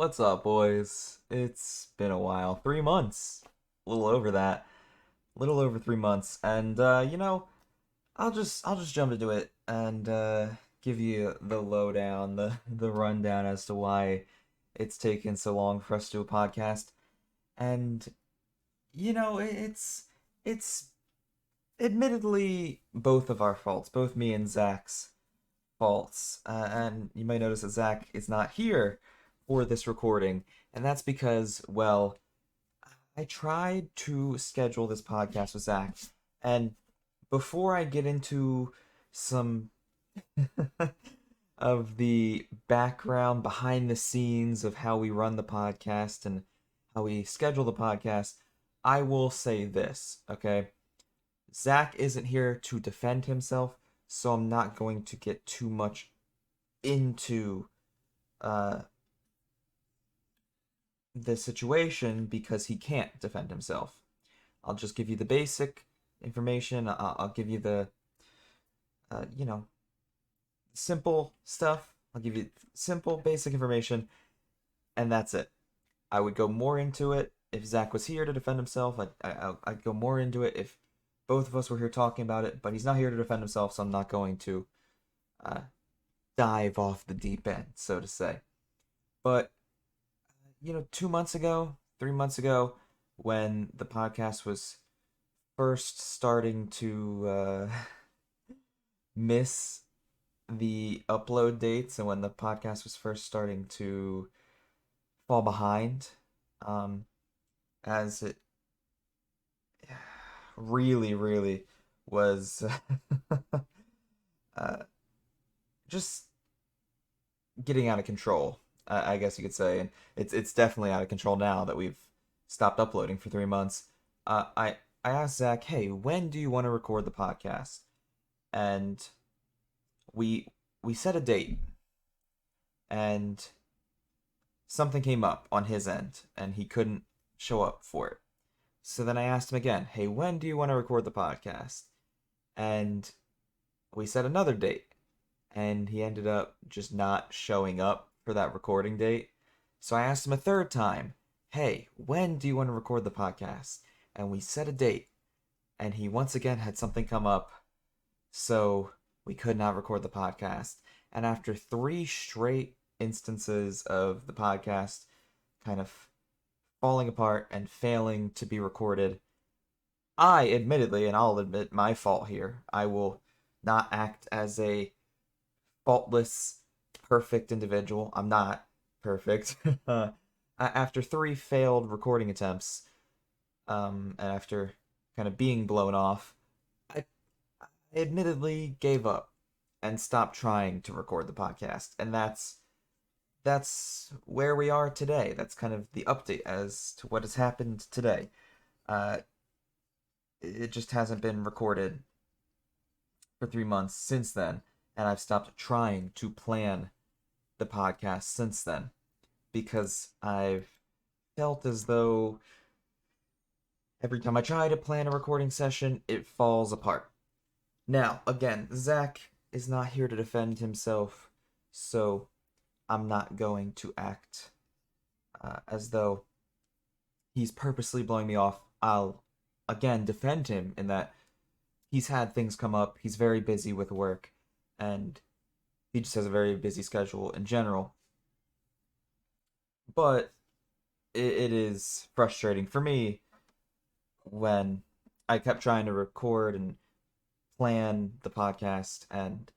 What's up, boys? It's been a while. 3 months. A little over that. A little over 3 months. And I'll just jump into it and give you the lowdown, the rundown as to why it's taken so long for us to do a podcast. And it's admittedly both of our faults, both me and Zach's faults. And you might notice that Zach is not here for this recording, and that's because, well, I tried to schedule this podcast with Zach, and before I get into some of the background behind the scenes of how we run the podcast and how we schedule the podcast, I will say this, okay? Zach isn't here to defend himself, so I'm not going to get too much into uh, the situation because he can't defend himself. I'll just give you the basic information. I'll give you the, you know, simple stuff. I'll give you simple, basic information, and that's it. I would go more into it if Zach was here to defend himself. I'd go more into it if both of us were here talking about it, but he's not here to defend himself, so I'm not going to uh, dive off the deep end, so to say. But 2 months ago, 3 months ago, when the podcast was first starting to miss the upload dates and when the podcast was first starting to fall behind, um, as it really, really was uh, just getting out of control, I guess you could say, and it's definitely out of control now that we've stopped uploading for 3 months. I asked Zach, hey, when do you want to record the podcast? And we we set a date, and something came up on his end, and he couldn't show up for it. So then I asked him again, hey, when do you want to record the podcast? And we set another date, and he ended up just not showing up for that recording date. So I asked him a third time, hey, when do you want to record the podcast? And we set a date, and he once again had something come up, so we could not record the podcast. And after three straight instances of the podcast kind of falling apart and failing to be recorded, I admittedly, and I'll admit my fault here, I will not act as a faultless, perfect individual. I'm not perfect. After three failed recording attempts, and after kind of being blown off, I, I admittedly gave up and stopped trying to record the podcast, and that's where we are today. That's kind of the update as to what has happened today. Uh, it just hasn't been recorded for 3 months since then, and I've stopped trying to plan the podcast since then because I've felt as though every time I try to plan a recording session, it falls apart. Now, again, Zach is not here to defend himself, so I'm not going to act as though he's purposely blowing me off. I'll, again, defend him in that he's had things come up, he's very busy with work, and he just has a very busy schedule in general. But it is frustrating for me when I kept trying to record and plan the podcast and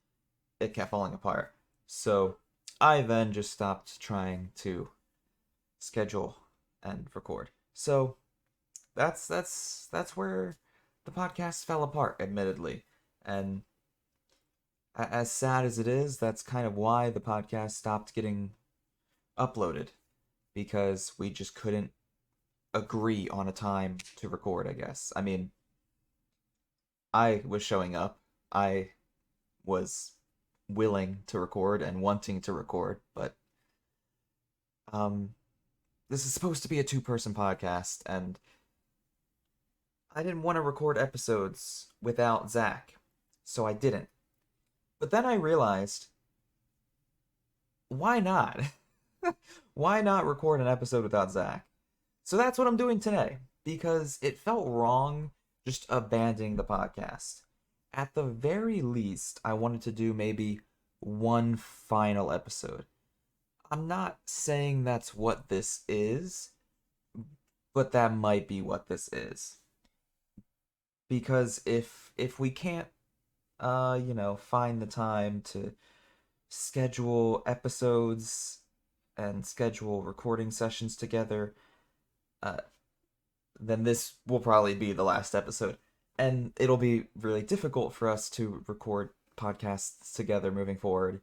it kept falling apart. So I then just stopped trying to schedule and record. So that's where the podcast fell apart, admittedly. And as sad as it is, that's kind of why the podcast stopped getting uploaded because we just couldn't agree on a time to record, I guess. I mean, I was showing up. I was willing to record and wanting to record, but um this is supposed to be a two-person podcast and I didn't want to record episodes without Zach, so I didn't. But then I realized, why not? Why not record an episode without Zach? So that's what I'm doing today because it felt wrong just abandoning the podcast. At the very least, I wanted to do maybe one final episode. I'm not saying that's what this is, but that might be what this is. Because if we can't find the time to schedule episodes and schedule recording sessions together, uh, then this will probably be the last episode. And it'll be really difficult for us to record podcasts together moving forward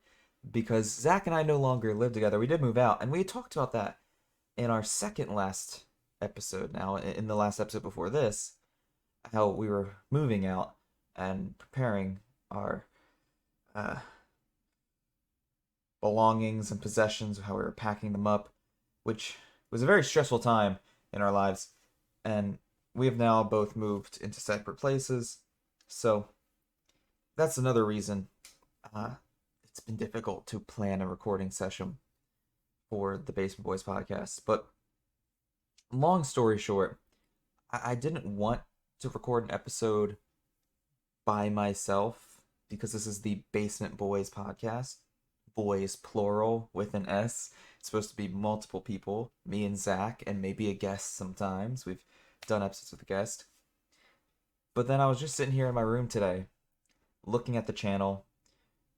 because Zach and I no longer live together. We did move out, and we talked about that in our second last episode now, in the last episode before this, how we were moving out and preparing our uh, belongings and possessions, how we were packing them up, which was a very stressful time in our lives. And we have now both moved into separate places. So that's another reason it's been difficult to plan a recording session for the Basement Boys podcast. But long story short, I didn't want to record an episode by myself because this is the Basement Boys podcast. Boys plural with an S. It's supposed to be multiple people, me and Zach, and maybe a guest sometimes. We've done episodes with a guest. But then I was just sitting here in my room today, looking at the channel,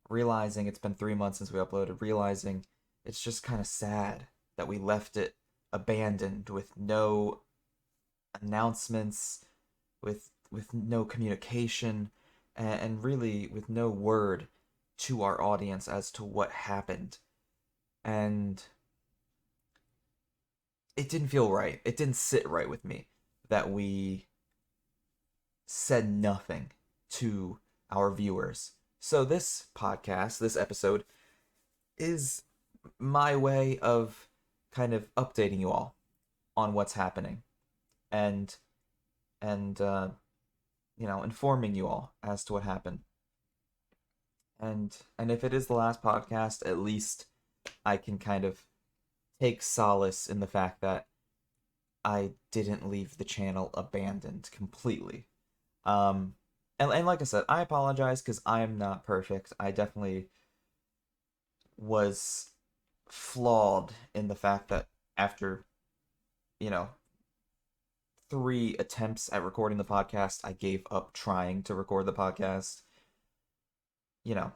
realizing it's been 3 months since we uploaded, realizing it's just kind of sad that we left it abandoned with no announcements, with no communication, and really with no word to our audience as to what happened. And it didn't feel right. It didn't sit right with me that we said nothing to our viewers. So this podcast, this episode, is my way of kind of updating you all on what's happening and informing you all as to what happened. And if it is the last podcast, at least I can kind of take solace in the fact that I didn't leave the channel abandoned completely. And like I said, I apologize because I am not perfect. I definitely was flawed in the fact that after, you know, 3 attempts at recording the podcast, I gave up trying to record the podcast. You know,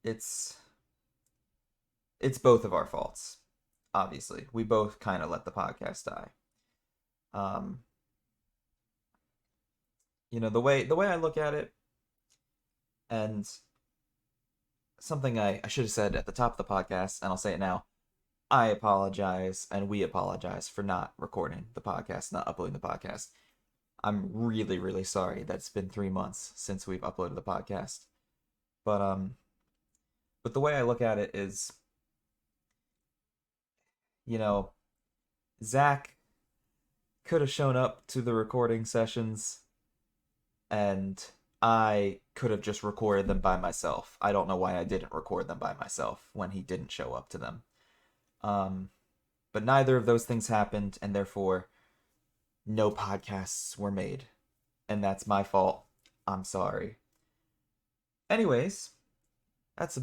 it's it's both of our faults. Obviously, we both kind of let the podcast die. Um, the way I look at it, and something I should have said at the top of the podcast, and I'll say it now. I apologize, and we apologize for not recording the podcast, not uploading the podcast. I'm really, really sorry that it's been 3 months since we've uploaded the podcast. But but the way I look at it is, you know, Zach could have shown up to the recording sessions, and I could have just recorded them by myself. I don't know why I didn't record them by myself when he didn't show up to them. Um, but neither of those things happened, and therefore no podcasts were made. And that's my fault. I'm sorry. Anyways, that's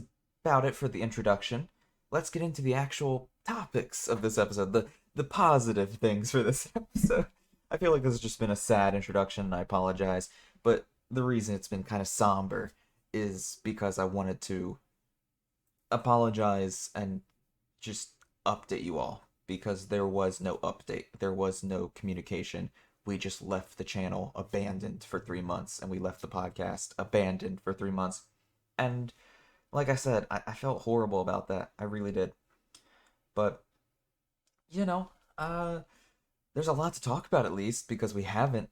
about it for the introduction. Let's get into the actual topics of this episode, the positive things for this episode. I feel like this has just been a sad introduction, and I apologize. But the reason it's been kind of somber is because I wanted to apologize and just update you all because there was no update. There was no communication. We just left the channel abandoned for 3 months, and we left the podcast abandoned for 3 months. And like I said, I felt horrible about that. I really did. But, you know, there's a lot to talk about at least because we haven't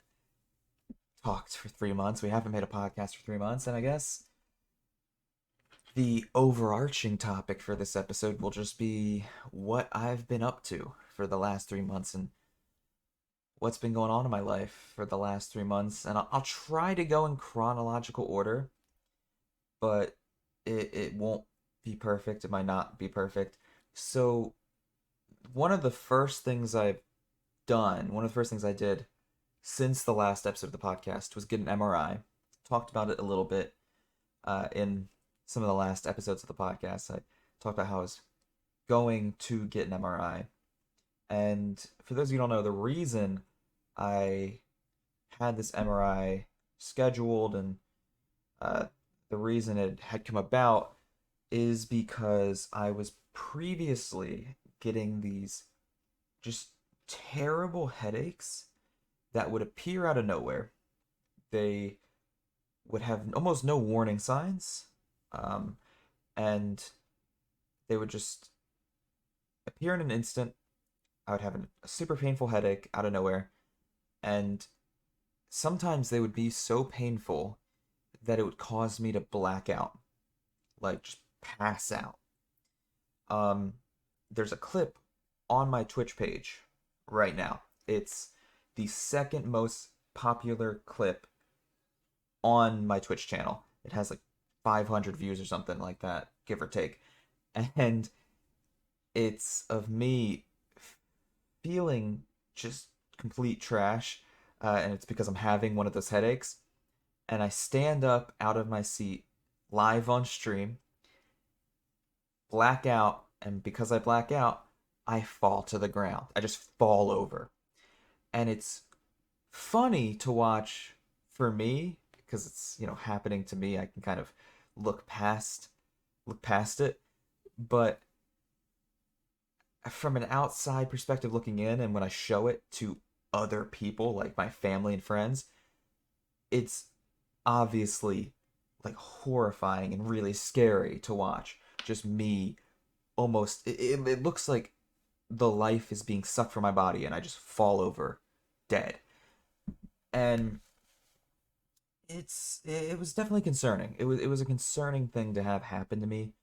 talked for 3 months. We haven't made a podcast for 3 months, and I guess the overarching topic for this episode will just be what I've been up to for the last 3 months and what's been going on in my life for the last 3 months. And I'll try to go in chronological order, but it won't be perfect. It might not be perfect. So one of the first things I've done, one of the first things I did since the last episode of the podcast was get an MRI. Talked about it a little bit in some of the last episodes of the podcast. I talked about how I was going to get an MRI. And for those of you who don't know, the reason I had this MRI scheduled and uh, the reason it had come about is because I was previously getting these just terrible headaches that would appear out of nowhere. They would have almost no warning signs, um, and they would just appear in an instant. I would have a super painful headache out of nowhere, and sometimes they would be so painful that it would cause me to black out, like just pass out. Um, there's a clip on my Twitch page right now. It's the second most popular clip on my Twitch channel. It has like 500 views or something like that, give or take. And it's of me feeling just complete trash. And it's because I'm having one of those headaches. And I stand up out of my seat live on stream, black out, and because I black out, I fall to the ground. I just fall over. And it's funny to watch for me because it's, happening to me. I can kind of look past look past it, but from an outside perspective looking in and when I show it to other people like my family and friends, it's obviously like horrifying and really scary to watch. Just me almost it looks like the life is being sucked from my body and I just fall over dead. And it was definitely concerning. It was a concerning thing to have happen to me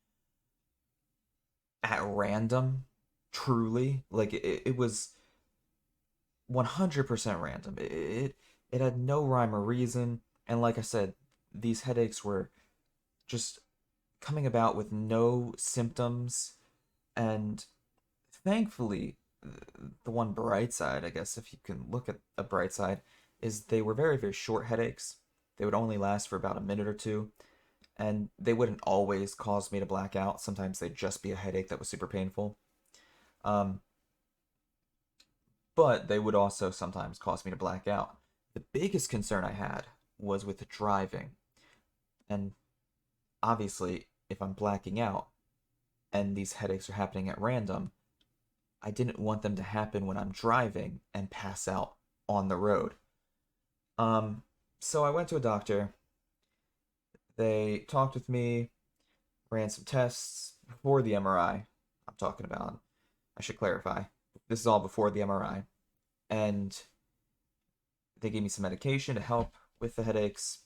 at random, truly. Like it was 100% random. It had no rhyme or reason, and like I said, these headaches were just coming about with no symptoms, and thankfully, the one bright side, I guess, if you can look at a bright side, is they were very, very short headaches. They would only last for about a minute or two, and they wouldn't always cause me to black out. Sometimes they'd just be a headache that was super painful. Um, but they would also sometimes cause me to black out. The biggest concern I had was with the driving. And obviously, if I'm blacking out and these headaches are happening at random, I didn't want them to happen when I'm driving and pass out on the road. Um, so I went to a doctor. They talked with me, ran some tests before the MRI. I'm talking about, I should clarify. This is all before the MRI. And they gave me some medication to help with the headaches.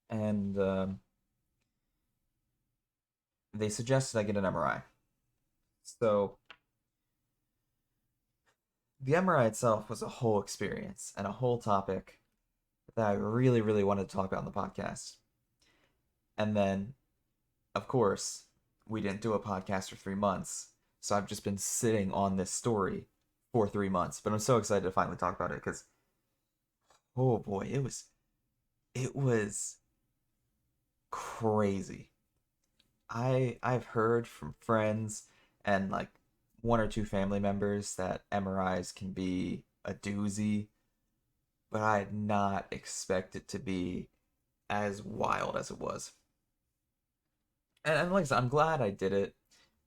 And they suggested I get an MRI. So the MRI itself was a whole experience and a whole topic that I really, really wanted to talk about on the podcast. And then, of course, we didn't do a podcast for 3 months. So I've just been sitting on this story for 3 months. But I'm so excited to finally talk about it because, oh boy, it was crazy. I've heard from friends and like one or two family members that MRIs can be a doozy, but I had not expected it to be as wild as it was. And like I said, I'm glad I did it,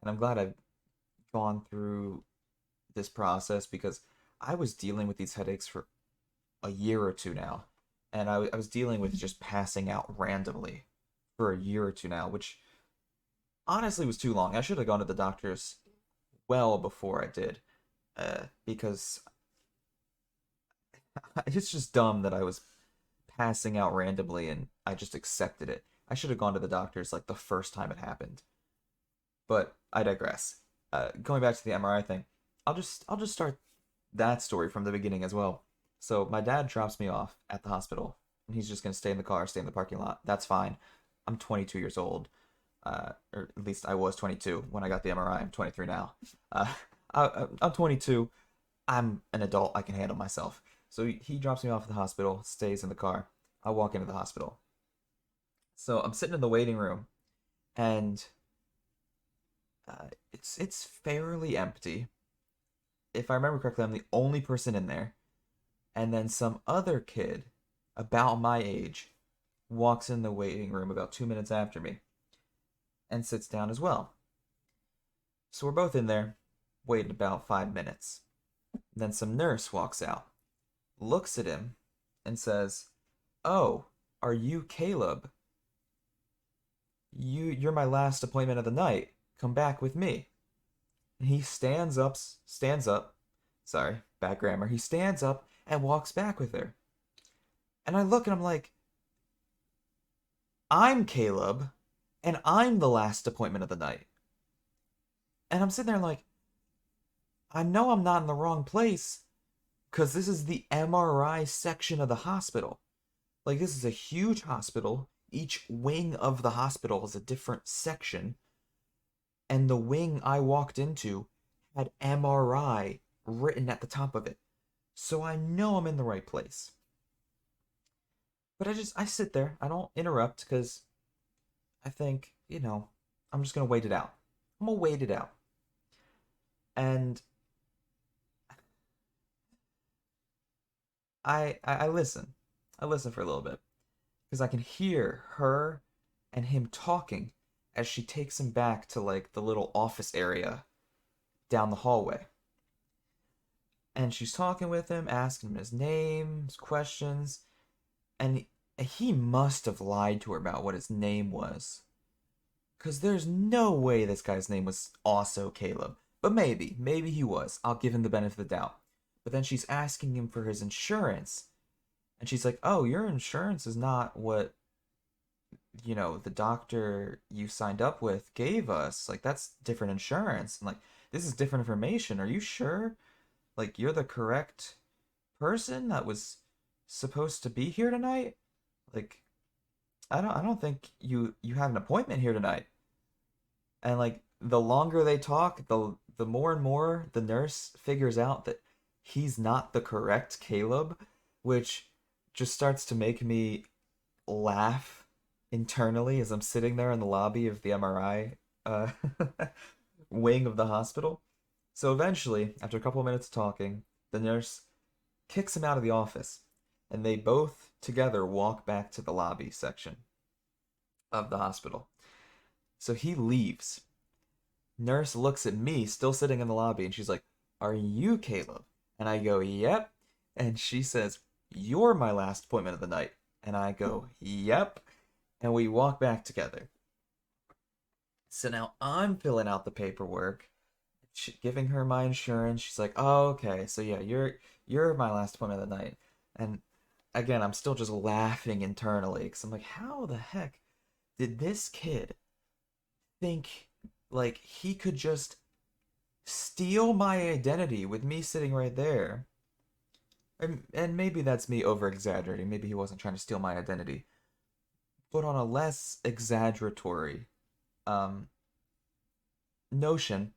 and I'm glad I've gone through this process because I was dealing with these headaches for a year or two now, and I was dealing with just passing out randomly for a year or two now, which honestly was too long. I should have gone to the doctors well before I did, because it's just dumb that I was passing out randomly and I just accepted it. I should have gone to the doctors like the first time it happened. But I digress. Going back to the MRI thing, I'll just start that story from the beginning as well. So my dad drops me off at the hospital, and he's just gonna stay in the car, stay in the parking lot. That's fine. I'm 22 years old. or at least I was 22 when I got the MRI. I'm 23 now. Uh, I'm 22. I'm an adult. I can handle myself. So he drops me off at the hospital, stays in the car. I walk into the hospital. So I'm sitting in the waiting room, and it's fairly empty. If I remember correctly, I'm the only person in there. And then some other kid about my age walks in the waiting room about 2 minutes after me and sits down as well. So we're both in there, waiting about 5 minutes. Then some nurse walks out, looks at him, and says, "Oh, are you Caleb? You're my last appointment of the night. Come back with me." And he stands up. Sorry, bad grammar. He stands up and walks back with her. And I look and I'm like, I'm Caleb, and I'm the last appointment of the night. And I'm sitting there like, I know I'm not in the wrong place, because this is the MRI section of the hospital. Like, this is a huge hospital. Each wing of the hospital is a different section. And the wing I walked into had MRI written at the top of it. So I know I'm in the right place. But I sit there. I don't interrupt because I think, I'm just going to wait it out. I'm going to wait it out. And I listen. I listen for a little bit because I can hear her and him talking as she takes him back to like the little office area down the hallway. And she's talking with him, asking him his name, his questions, and he must have lied to her about what his name was. Because there's no way this guy's name was also Caleb. But maybe he was. I'll give him the benefit of the doubt. But then she's asking him for his insurance. And she's like, "Oh, your insurance is not what, the doctor you signed up with gave us. Like, that's different insurance. And like, this is different information. Are you sure? Like, you're the correct person that was supposed to be here tonight? Like, I don't think you had an appointment here tonight." And like the longer they talk, the more and more the nurse figures out that he's not the correct Caleb, which just starts to make me laugh internally as I'm sitting there in the lobby of the MRI wing of the hospital. So eventually, after a couple of minutes of talking, the nurse kicks him out of the office, and they both together walk back to the lobby section of the hospital. So he leaves. Nurse looks at me, still sitting in the lobby, and she's like, "Are you Caleb?" And I go, "Yep." And she says, "You're my last appointment of the night." And I go, "Yep." And we walk back together. So now I'm filling out the paperwork, giving her my insurance. She's like, "Oh, okay. So yeah, you're my last appointment of the night." And again, I'm still just laughing internally because I'm like, how the heck did this kid think like he could just steal my identity with me sitting right there? And maybe that's me over exaggerating. Maybe he wasn't trying to steal my identity, but on a less exaggeratory um, notion,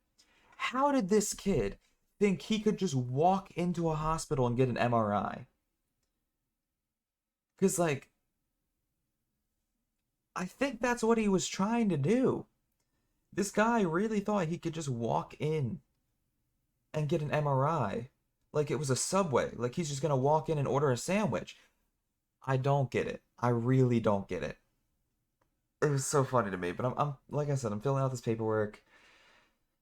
how did this kid think he could just walk into a hospital and get an MRI? Because, like, I think that's what he was trying to do. This guy really thought he could just walk in and get an MRI like it was a Subway. Like he's just gonna walk in and order a sandwich. I don't get it. I really don't get it. It was so funny to me. But I'm like I said, I'm filling out this paperwork,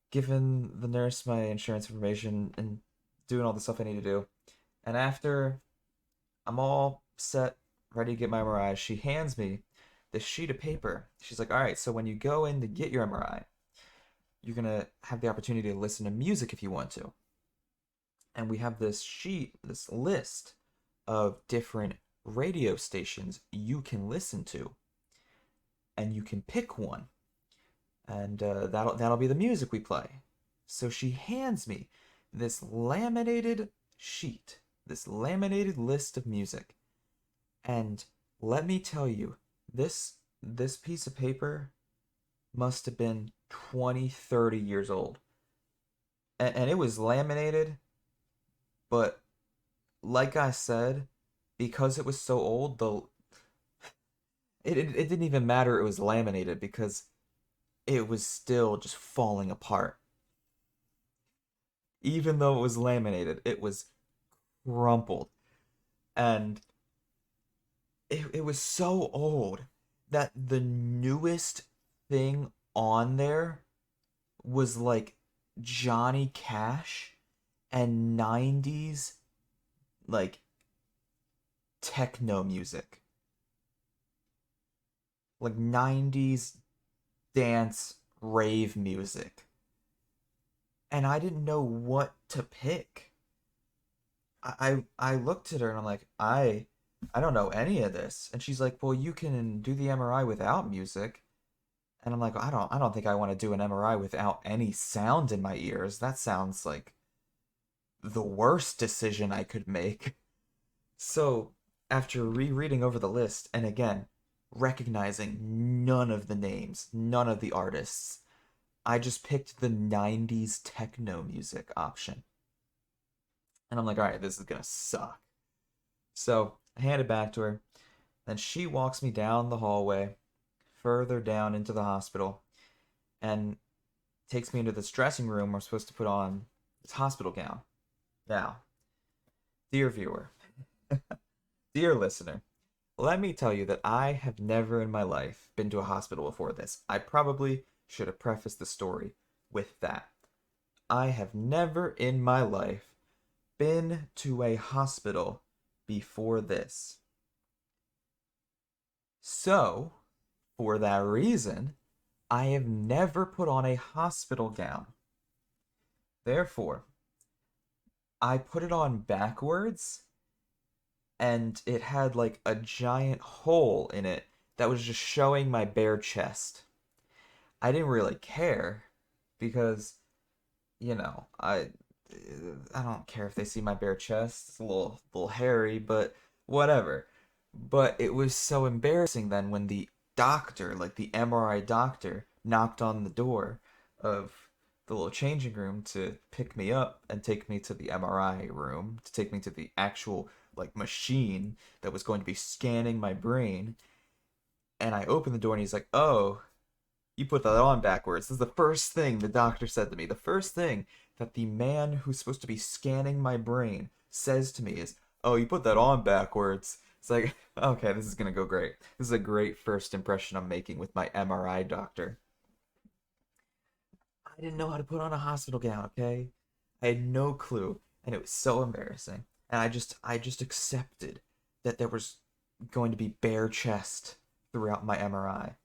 giving the nurse my insurance information, and doing all the stuff I need to do. And after I'm all set, ready to get my MRI, she hands me this sheet of paper. She's like, "All right, so when you go in to get your MRI, you're gonna have the opportunity to listen to music if you want to." And we have this sheet, this list of different radio stations you can listen to, and you can pick one, and that'll be the music we play. So she hands me this laminated sheet, this laminated list of music, and let me tell you, this piece of paper must have been 20, 30 years old. And it was laminated, but like I said, because it was so old, it didn't even matter it was laminated because it was still just falling apart. Even though it was laminated, it was crumpled. And it was so old that the newest thing on there was like Johnny Cash and 90s like techno music. Like 90s dance rave music. And I didn't know what to pick. I looked at her and I'm like, I don't know any of this. And she's like, "Well, you can do the MRI without music." And I'm like, I don't think I want to do an MRI without any sound in my ears. That sounds like the worst decision I could make. So, after rereading over the list and again recognizing none of the names, none of the artists, I just picked the 90s techno music option. And I'm like, all right, this is gonna suck. So I hand it back to her. Then she walks me down the hallway, further down into the hospital, and takes me into this dressing room where I'm supposed to put on this hospital gown. Now, dear viewer, dear listener, let me tell you that I have never in my life been to a hospital before this. I probably should have prefaced the story with that. I have never in my life been to a hospital before this. So, for that reason, I have never put on a hospital gown. Therefore, I put it on backwards and it had like a giant hole in it that was just showing my bare chest. I didn't really care because, I don't care if they see my bare chest. It's a little hairy, but whatever. But it was so embarrassing then when the doctor, like the MRI doctor, knocked on the door of the little changing room to pick me up and take me to the MRI room, to take me to the actual like machine that was going to be scanning my brain. And I opened the door and he's like, "Oh, you put that on backwards." This is the first thing the doctor said to me. The first thing that the man who's supposed to be scanning my brain says to me is, "Oh, you put that on backwards." It's like, okay, this is gonna go great. This is a great first impression I'm making with my MRI doctor. I didn't know how to put on a hospital gown, okay? I had no clue, and it was so embarrassing. And I just accepted that there was going to be bare chest throughout my MRI.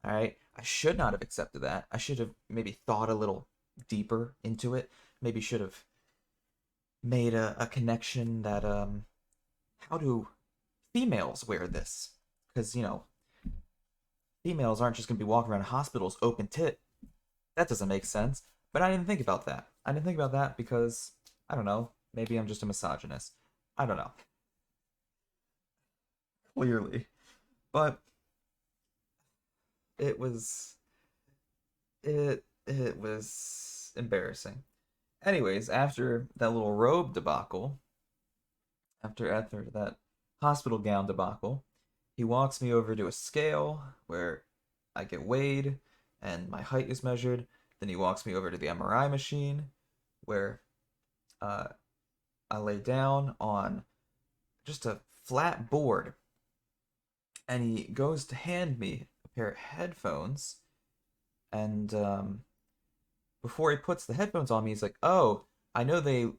All right. I should not have accepted that. I should have maybe thought a little deeper into it. Maybe should have made a connection that how do females wear this? Because females aren't just gonna be walking around hospitals open tit. That doesn't make sense. But I didn't think about that. I didn't think about that because I don't know. Maybe I'm just a misogynist. I don't know. Clearly, but it was it was embarrassing. Anyways, after that little robe debacle, after that hospital gown debacle, he walks me over to a scale where I get weighed and my height is measured. Then he walks me over to the MRI machine where uh, I lay down on just a flat board, and he goes to hand me a pair of headphones. And before he puts the headphones on me, he's like, "Oh, I know they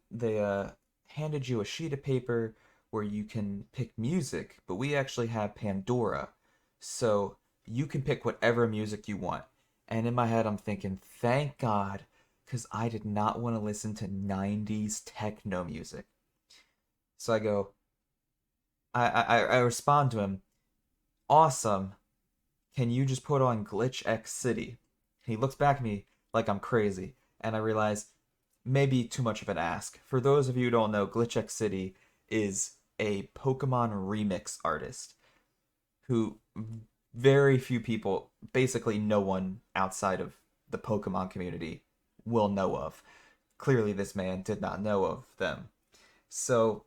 handed you a sheet of paper where you can pick music, but we actually have Pandora, so you can pick whatever music you want." And in my head, I'm thinking, "Thank God, because I did not want to listen to 90s techno music." So I go, I respond to him, "Awesome. Can you just put on Glitch X City?" He looks back at me like I'm crazy, and I realize maybe too much of an ask. For those of you who don't know, Glitch X City is a Pokemon remix artist who very few people, basically no one outside of the Pokemon community will know of. Clearly, this man did not know of them. So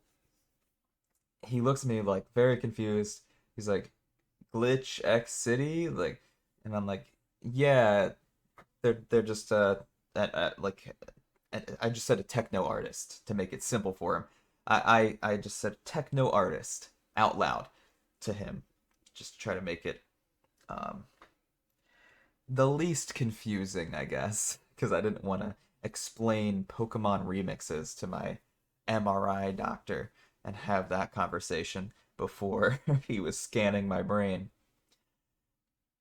he looks at me like very confused. He's like, Glitch X City? Like, and I'm like, yeah, they're just like I just said a techno artist to make it simple for him. I just said techno artist out loud to him, just to try to make it um the least confusing, I guess, because I didn't want to explain Pokemon remixes to my MRI doctor and have that conversation before he was scanning my brain.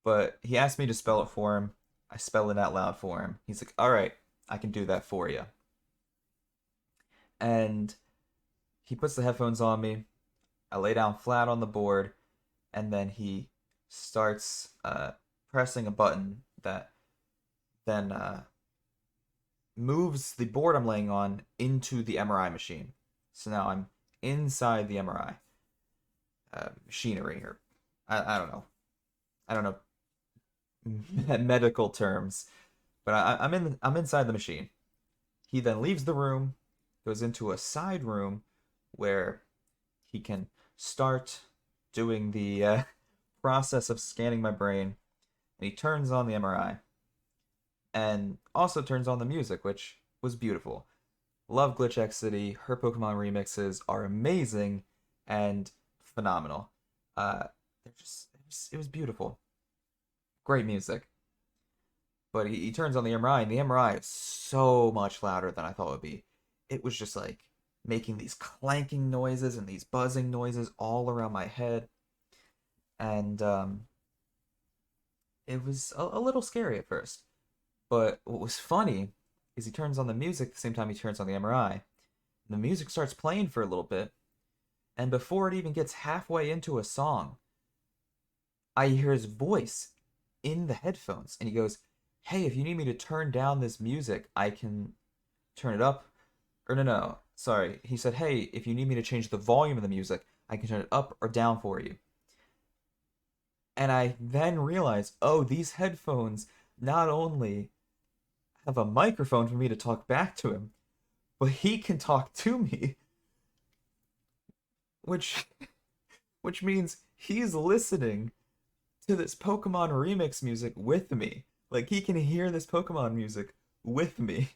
But he asked me to spell it for him. I spell it out loud for him. He's like, all right, I can do that for you. And he puts the headphones on me. I lay down flat on the board, and then he starts pressing a button that then moves the board I'm laying on into the MRI machine. So now I'm inside the MRI machinery, or I don't know. I don't know medical terms, but I'm inside the machine. He then leaves the room, goes into a side room where he can start doing the process of scanning my brain, and he turns on the MRI and also turns on the music, which was beautiful. Love Glitch X City. Her Pokemon remixes are amazing and phenomenal. They're just it was beautiful. Great music. But he turns on the MRI, and the MRI is so much louder than I thought it would be. It was just like making these clanking noises and these buzzing noises all around my head, and it was a little scary at first. But what was funny is he turns on the music at the same time he turns on the MRI. The music starts playing for a little bit, and before it even gets halfway into a song, I hear his voice in the headphones, and he goes, "Hey, if you need me to turn down this music, I can turn it up." Or no, no, sorry. He said, "Hey, if you need me to change the volume of the music, I can turn it up or down for you." And I then realized, oh, these headphones not only have a microphone for me to talk back to him, but he can talk to me, which which means he's listening to this Pokemon remix music with me. Like he can hear this Pokemon music with me,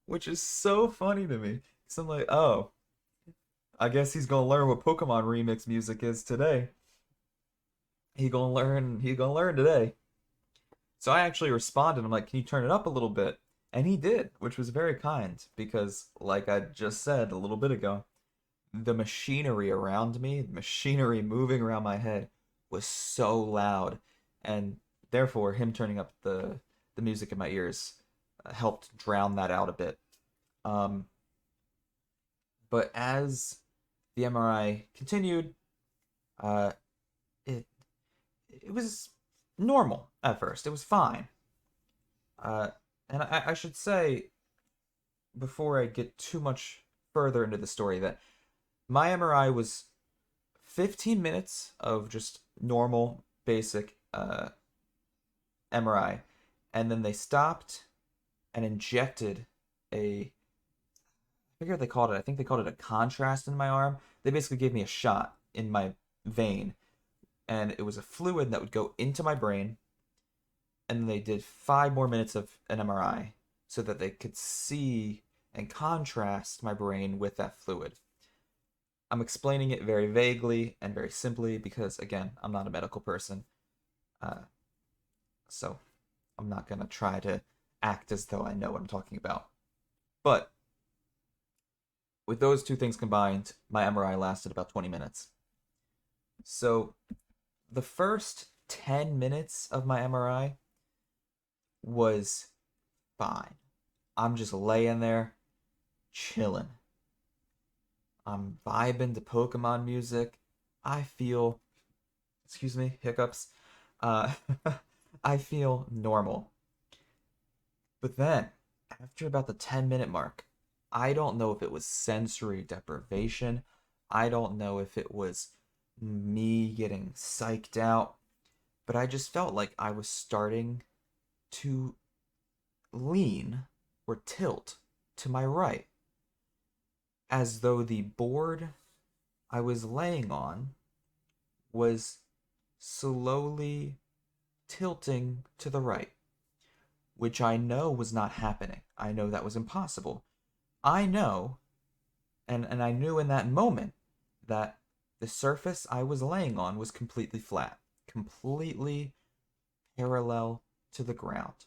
which is so funny to me. So I'm like, oh, I guess he's gonna learn what Pokemon remix music is today. He gonna learn today. So I actually responded. I'm like, can you turn it up a little bit? And he did, which was very kind because, like I just said a little bit ago, the machinery around me, the machinery moving around my head, was so loud, and therefore him turning up the music in my ears helped drown that out a bit. Um, but as the MRI continued, uh, it it was normal at first. It was fine. Uh, and I should say before I get too much further into the story that my MRI was 15 minutes of just normal, basic MRI, and then they stopped and injected a, I forget what they called it. I think they called it a contrast in my arm. They basically gave me a shot in my vein, and it was a fluid that would go into my brain, and then they did 5 more minutes of an MRI so that they could see and contrast my brain with that fluid. I'm explaining it very vaguely and very simply because, again, I'm not a medical person. Uh, so I'm not going to try to act as though I know what I'm talking about. But with those two things combined, my MRI lasted about 20 minutes. So the first 10 minutes of my MRI was fine. I'm just laying there, chilling. I'm vibing to Pokemon music. I feel, excuse me, hiccups. Uh, I feel normal. But then, after about the 10-minute mark, I don't know if it was sensory deprivation. I don't know if it was me getting psyched out. but I just felt like I was starting to lean or tilt to my right, as though the board I was laying on was slowly tilting to the right, which I know was not happening. I know that was impossible. I know, and I knew in that moment that the surface I was laying on was completely flat, completely parallel to the ground.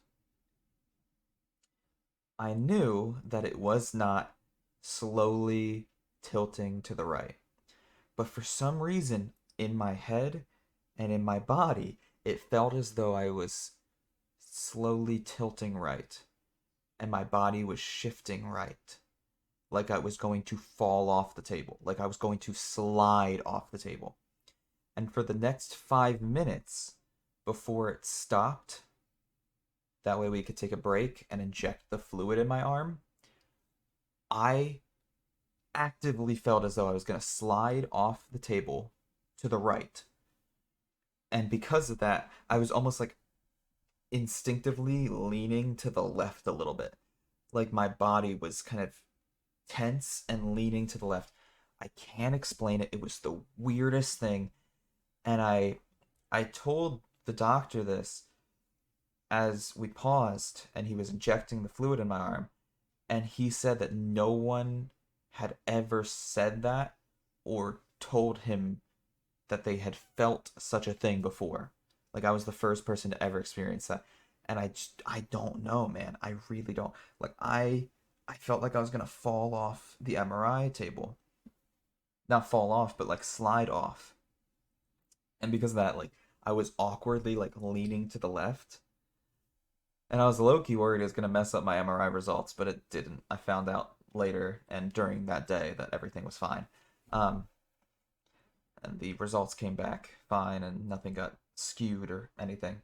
I knew that it was not slowly tilting to the right. But for some reason, in my head and in my body, it felt as though I was slowly tilting right, and my body was shifting right, like I was going to fall off the table, like I was going to slide off the table. And for the next 5 minutes before it stopped, that way we could take a break and inject the fluid in my arm, I actively felt as though I was going to slide off the table to the right. And because of that, I was almost like instinctively leaning to the left a little bit. Like my body was kind of tense and leaning to the left. I can't explain it. It was the weirdest thing. And I told the doctor this as we paused and he was injecting the fluid in my arm. And he said that no one had ever said that or told him that they had felt such a thing before. Like I was the first person to ever experience that. And I don't know, man. I really don't. Like I felt like I was gonna fall off the MRI table. Not fall off, but like slide off. And because of that, like I was awkwardly like leaning to the left. And I was low key worried it was gonna mess up my MRI results, but it didn't. I found out later and during that day that everything was fine. Um, and the results came back fine and nothing got skewed or anything.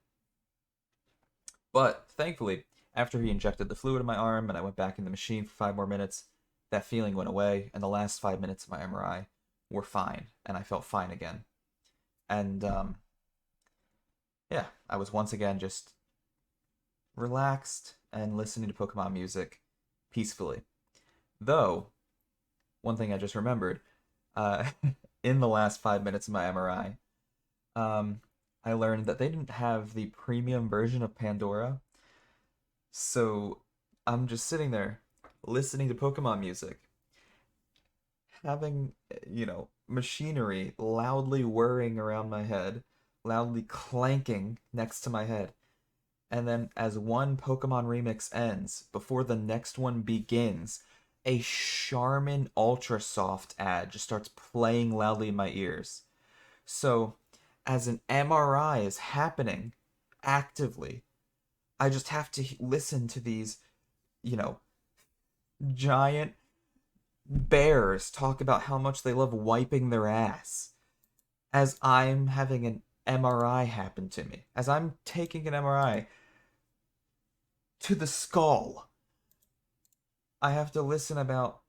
But thankfully, after he injected the fluid in my arm and I went back in the machine for 5 more minutes, that feeling went away, and the last 5 minutes of my MRI were fine, and I felt fine again. And yeah, I was once again just relaxed and listening to Pokemon music peacefully. Though, one thing I just remembered, uh, in the last 5 minutes of my MRI, um, I learned that they didn't have the premium version of Pandora. So I'm just sitting there listening to Pokemon music, having, machinery loudly whirring around my head, loudly clanking next to my head. And then as one Pokemon remix ends, before the next one begins, a Charmin Ultra Soft ad just starts playing loudly in my ears. So, as an MRI is happening actively, I just have to listen to these, you know, giant bears talk about how much they love wiping their ass as I'm having an MRI happen to me. As I'm taking an MRI to the skull, I have to listen about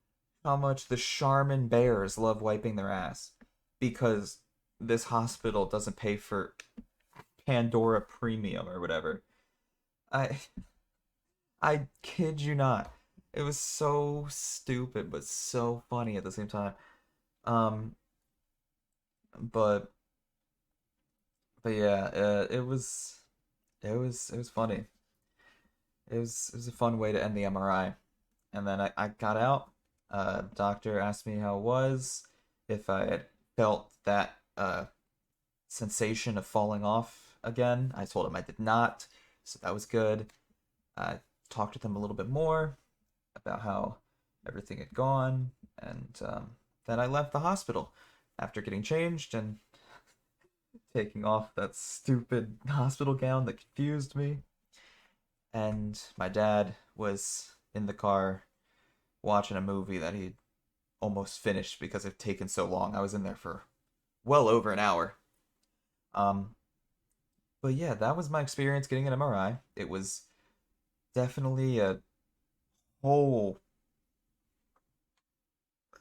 how much the Charmin bears love wiping their ass because this hospital doesn't pay for Pandora Premium or whatever. I I kid you not. It was so stupid but so funny at the same time. Um, but yeah, it was funny. It was a fun way to end the MRI. And then I got out. Doctor asked me how it was, if I had felt that sensation of falling off again. I told him I did not, so that was good. I talked with him a little bit more about how everything had gone, and then I left the hospital after getting changed and taking off that stupid hospital gown that confused me. And my dad was in the car watching a movie that he'd almost finished because it had taken so long. I was in there for well over an hour. Um, but yeah, that was my experience getting an MRI. It was definitely a whole,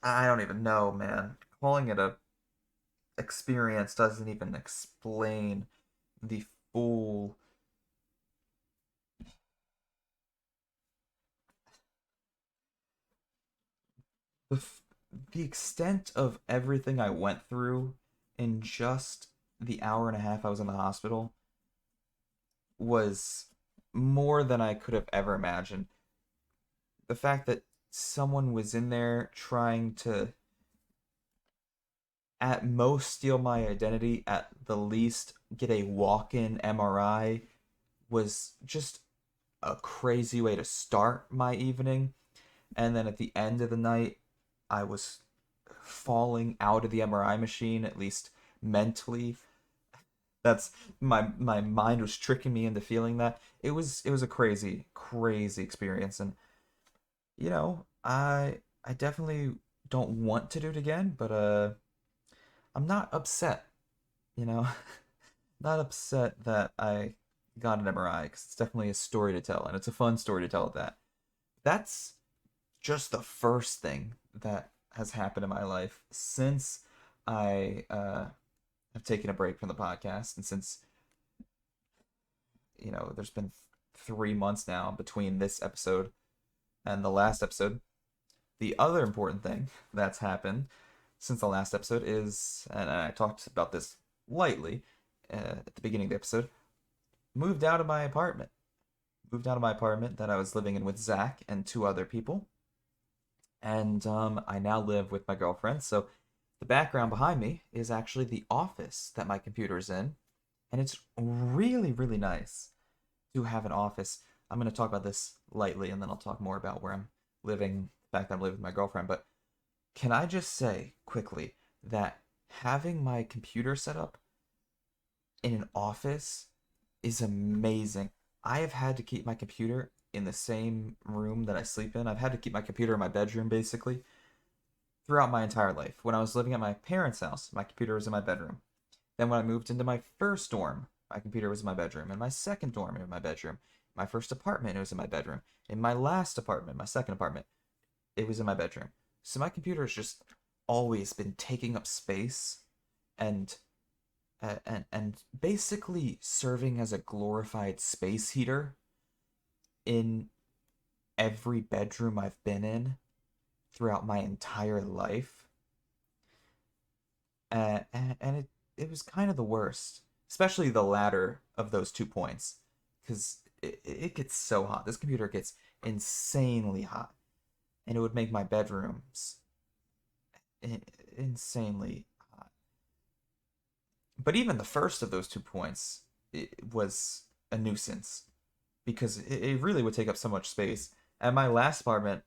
I don't even know, man. Calling it a experience doesn't even explain the full the f- the extent of everything I went through in just the hour and a half I was in the hospital was more than I could have ever imagined. The fact that someone was in there trying to at most steal my identity, at the least get a walk-in MRI was just a crazy way to start my evening. And then at the end of the night, I was falling out of the MRI machine, at least mentally. That's my mind was tricking me into feeling that. It was a crazy experience, and I definitely don't want to do it again, but I'm not upset, you know. Not upset that I got an MRI because it's definitely a story to tell, and it's a fun story to tell at that. That's just the first thing that has happened in my life since I have taken a break from the podcast, and since there's been 3 months now between this episode and the last episode. The other important thing that's happened since the last episode is, and I talked about this lightly at the beginning of the episode, moved out of my apartment. Moved out of my apartment that I was living in with Zach and two other people. And I now live with my girlfriend. So the background behind me is actually the office that my computer is in. And it's really nice to have an office. I'm going to talk about this lightly and then I'll talk more about where I'm living, the fact that I'm living with my girlfriend. But can I just say quickly that having my computer set up in an office is amazing. I have had to keep my computer in the same room that I sleep in. I've had to keep my computer in my bedroom basically throughout my entire life. When I was living at my parents' house, my computer was in my bedroom. Then when I moved into my first dorm, my computer was in my bedroom. In my second dorm, in my bedroom. My first apartment, it was in my bedroom. In my last apartment, my second apartment, it was in my bedroom. So my computer has just always been taking up space and and basically serving as a glorified space heater in every bedroom I've been in throughout my entire life. And it was kind of the worst, especially the latter of those 2 points, because it gets so hot. This computer gets insanely hot, and it would make my bedrooms insanely hot. But even the first of those 2 points it was a nuisance because it really would take up so much space. At my last apartment,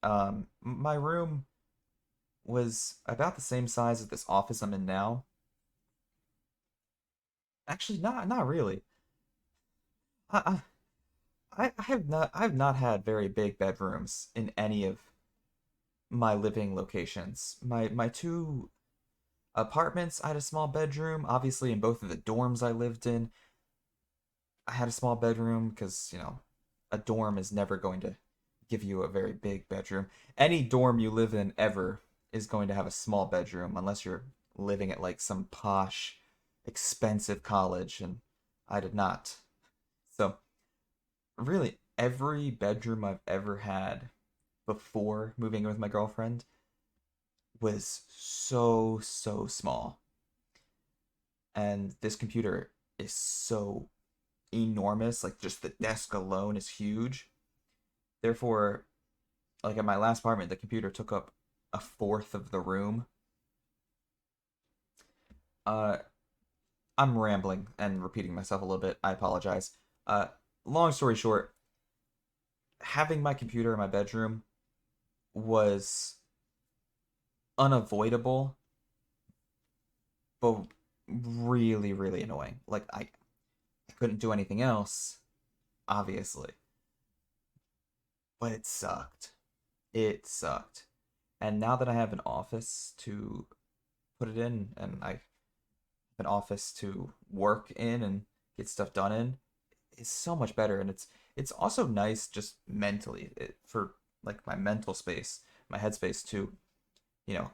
my room was about the same size as this office I'm in now. Actually, not really. I I have not had very big bedrooms in any of my living locations. My two apartments, I had a small bedroom. Obviously, in both of the dorms I lived in, I had a small bedroom because, a dorm is never going to give you a very big bedroom. Any dorm you live in ever is going to have a small bedroom unless you're living at like some posh, expensive college, and I did not. So, really, every bedroom I've ever had before moving in with my girlfriend was so small. And this computer is so enormous. Like, just the desk alone is huge. Therefore, like at my last apartment, the computer took up a fourth of the room. Uh, I'm rambling and repeating myself a little bit. I apologize. Uh, Long story short, having my computer in my bedroom was unavoidable, but really annoying. Like I couldn't do anything else, obviously, but it sucked. It sucked. And now that I have an office to put it in, and I have an office to work in and get stuff done in, it's so much better. And it's also nice just mentally for like my mental space, my headspace too. You know,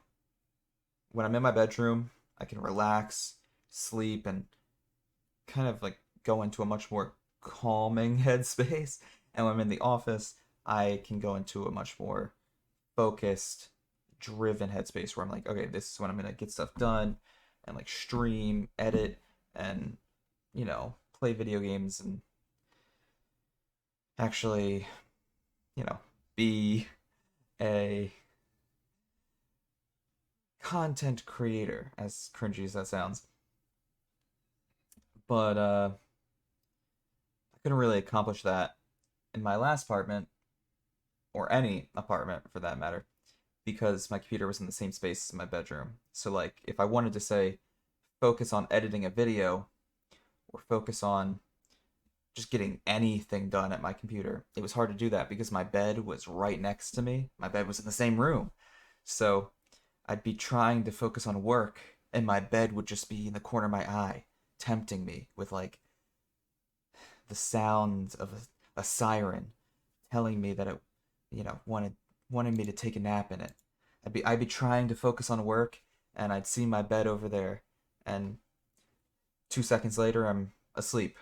when I'm in my bedroom, I can relax, sleep, and kind of like go into a much more calming headspace. And when I'm in the office, I can go into a much more focused, driven headspace where I'm like, okay, this is when I'm gonna get stuff done and like stream, edit, and play video games and actually, you know, be a content creator, as cringy as that sounds. But I couldn't really accomplish that in my last apartment, or any apartment for that matter, because my computer was in the same space as my bedroom. So like if I wanted to say focus on editing a video or focus on just getting anything done at my computer, it was hard to do that because my bed was right next to me. My bed was in the same room. So I'd be trying to focus on work and my bed would just be in the corner of my eye, tempting me with like the sound of a siren telling me that it, wanted me to take a nap in it. I'd be trying to focus on work, and I'd see my bed over there, and 2 seconds later, I'm asleep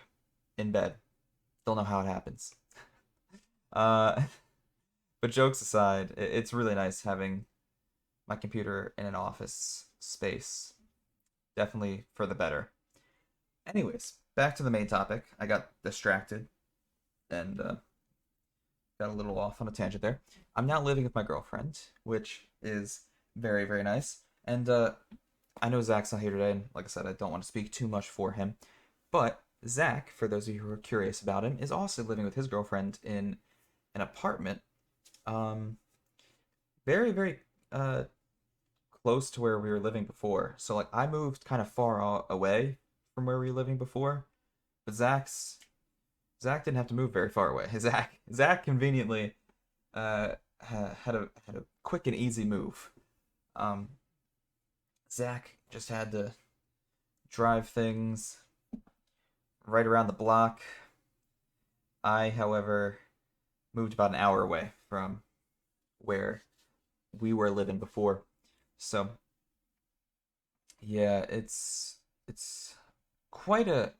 in bed. Don't know how it happens. Uh, but jokes aside, it's really nice having my computer in an office space. Definitely for the better. Anyways, back to the main topic. I got distracted and got a little off on a tangent there. I'm now living with my girlfriend, which is very, very nice. And I know Zach's not here today, and like I said, I don't want to speak too much for him. But Zach, for those of you who are curious about him, is also living with his girlfriend in an apartment, um, very, very close to where we were living before. So like I moved kind of far away from where we were living before, but Zach didn't have to move very far away. Zach conveniently had a quick and easy move. Um, Zach just had to drive things right around the block. I, however, moved about an hour away from where we were living before. So yeah, it's quite a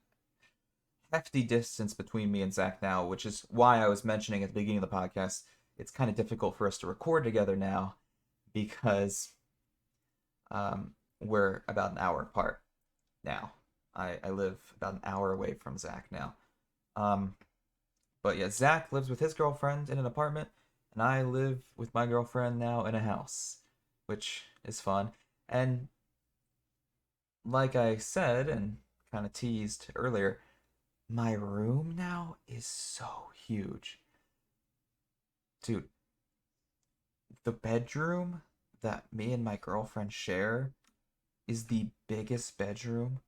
hefty distance between me and Zach now, which is why I was mentioning at the beginning of the podcast. It's kind of difficult for us to record together now because we're about an hour apart now. I live about an hour away from Zach now. Um, but yeah, Zach lives with his girlfriend in an apartment, and I live with my girlfriend now in a house, which is fun. And like I said and kind of teased earlier, my room now is so huge. Dude, the bedroom that me and my girlfriend share is the biggest bedroom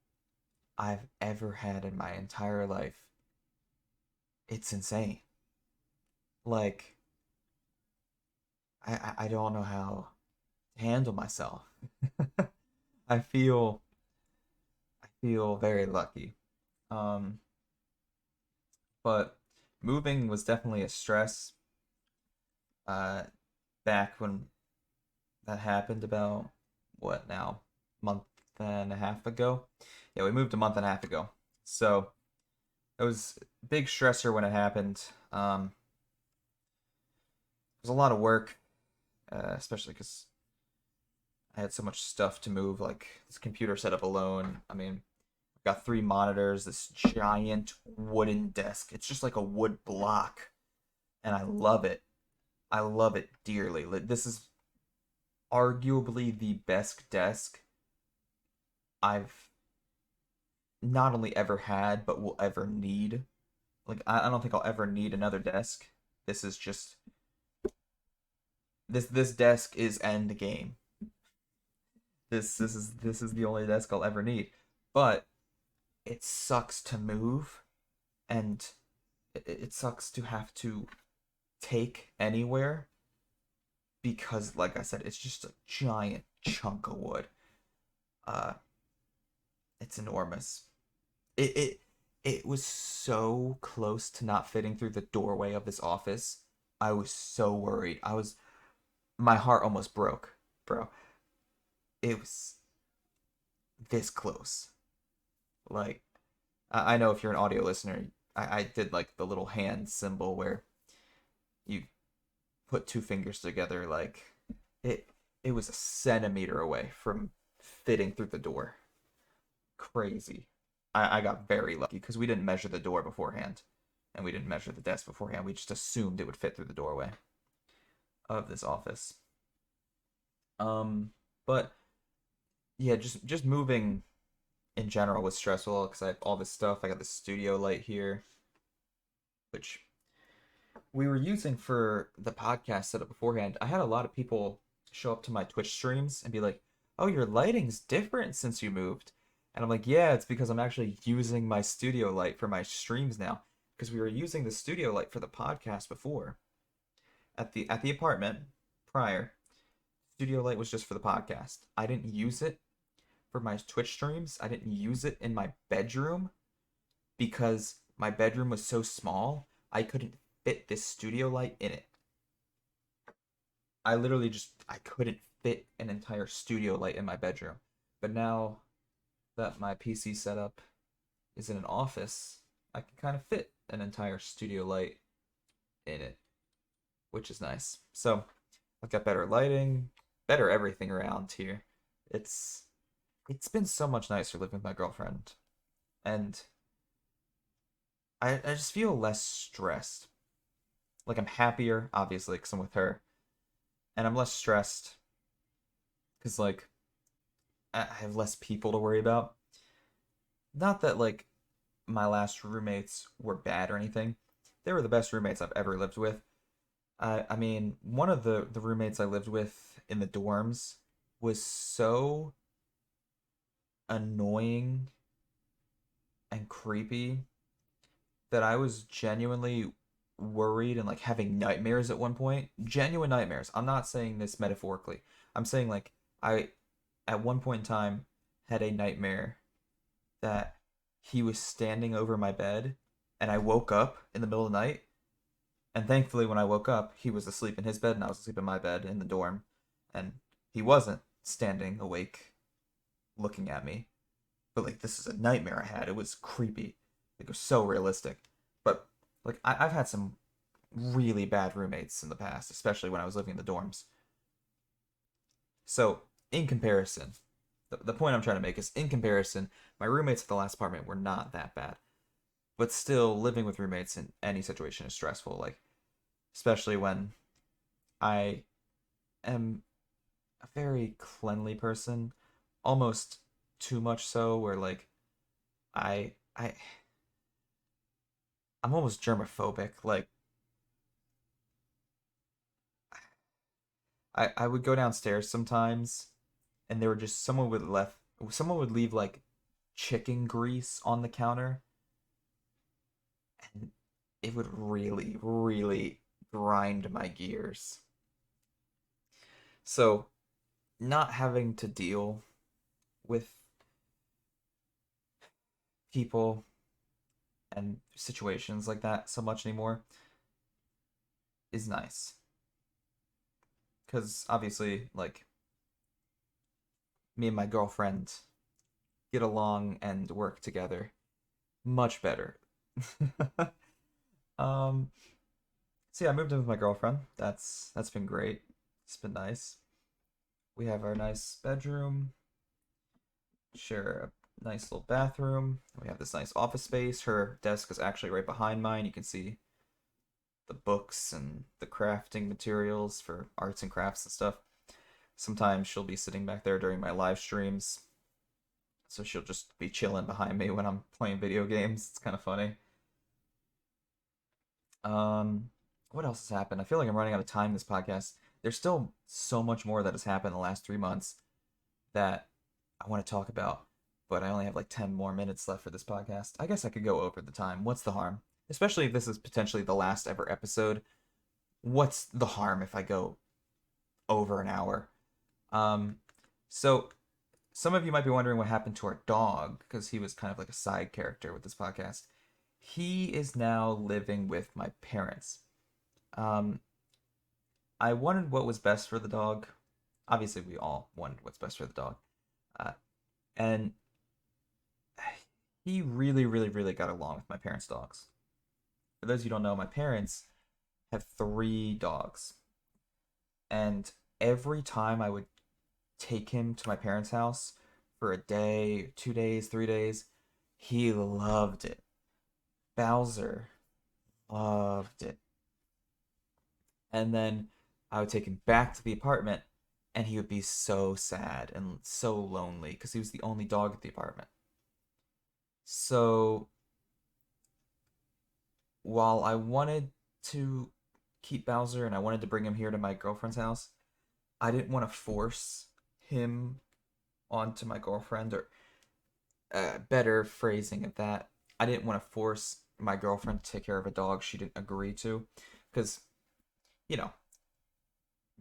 I've ever had in my entire life. It's insane. Like, I don't know how to handle myself. I feel I feel very lucky. Um, but moving was definitely a stress. Uh, back when that happened about what now, month and a half ago. Yeah, we moved a month and a half ago. So it was a big stressor when it happened. It was a lot of work, especially because I had so much stuff to move, like this computer setup alone. I mean, I've got three monitors, this giant wooden desk. It's just like a wood block, and I love it. I love it dearly. Like, this is arguably the best desk I've not only ever had, but will ever need. Like, I don't think I'll ever need another desk. This is just this desk is end game. This is the only desk I'll ever need. But it sucks to move, and it sucks to have to take anywhere because, like I said, it's just a giant chunk of wood. Uh, it's enormous. It was so close to not fitting through the doorway of this office. I was so worried. My heart almost broke, bro. It was this close. Like, I know if you're an audio listener, I did like the little hand symbol where you put two fingers together, like it it was a centimeter away from fitting through the door. Crazy. I got very lucky because we didn't measure the door beforehand, and we didn't measure the desk beforehand. We just assumed it would fit through the doorway of this office. But yeah, just moving in general was stressful because I have all this stuff. I got this studio light here, which we were using for the podcast setup beforehand. I had a lot of people show up to my Twitch streams and be like, "Oh, your lighting's different since you moved." And I'm like, "Yeah, it's because I'm actually using my studio light for my streams now because we were using the studio light for the podcast before at the apartment prior. Studio light was just for the podcast. I didn't use it for my Twitch streams. I didn't use it in my bedroom because my bedroom was so small, I couldn't fit this studio light in it. I couldn't fit an entire studio light in my bedroom. But now that my PC setup is in an office, I can kind of fit an entire studio light in it, which is nice. So I've got better lighting, better everything around here. It's it's been so much nicer living with my girlfriend, and I just feel less stressed. Like I'm happier, obviously, because I'm with her, and I'm less stressed because like I have less people to worry about. Not that like my last roommates were bad or anything. They were the best roommates I've ever lived with. I mean, one of the roommates I lived with in the dorms was so annoying and creepy that I was genuinely worried and like having nightmares at one point. Genuine nightmares. I'm not saying this metaphorically. I'm saying like I at one point in time had a nightmare that he was standing over my bed and I woke up in the middle of the night, and thankfully when I woke up he was asleep in his bed and I was asleep in my bed in the dorm, and he wasn't standing awake looking at me. But like this is a nightmare I had. It was creepy. It was so realistic. But like I've had some really bad roommates in the past, especially when I was living in the dorms. So in comparison, the point I'm trying to make is in comparison, my roommates at the last apartment were not that bad. But still, living with roommates in any situation is stressful. Like especially when I am a very cleanly person, almost too much so, where like I I'm almost germophobic. Like I would go downstairs sometimes and there would just someone would leave like chicken grease on the counter, and it would really, really grind my gears. So not having to deal with people and situations like that so much anymore is nice. Because obviously, like, me and my girlfriend get along and work together much better. um, so yeah, I moved in with my girlfriend. That's been great. It's been nice. We have our nice bedroom, share a nice little bathroom. We have this nice office space. Her desk is actually right behind mine. You can see the books and the crafting materials for arts and crafts and stuff. Sometimes she'll be sitting back there during my live streams, so she'll just be chilling behind me when I'm playing video games. It's kind of funny. Um, what else has happened? I feel like I'm running out of time this podcast. There's still so much more that has happened in the last 3 months that I want to talk about, but I only have like 10 more minutes left for this podcast. I guess I could go over the time. What's the harm? Especially if this is potentially the last ever episode. What's the harm if I go over an hour? Um, so some of you might be wondering what happened to our dog because he was kind of like a side character with this podcast. He is now living with my parents. Um, I wanted what was best for the dog. Obviously, we all wanted what's best for the dog. Uh, and he really, really, really got along with my parents' dogs. For those of you who don't know, my parents have three dogs, and every time I would take him to my parents' house for a day, 2 days, 3 days, he loved it. Bowser loved it. And then I would take him back to the apartment, and he would be so sad and so lonely because he was the only dog at the apartment. So while I wanted to keep Bowser and I wanted to bring him here to my girlfriend's house, I didn't want to force him onto my girlfriend, or better phrasing of that, I didn't want to force my girlfriend to take care of a dog she didn't agree to, because you know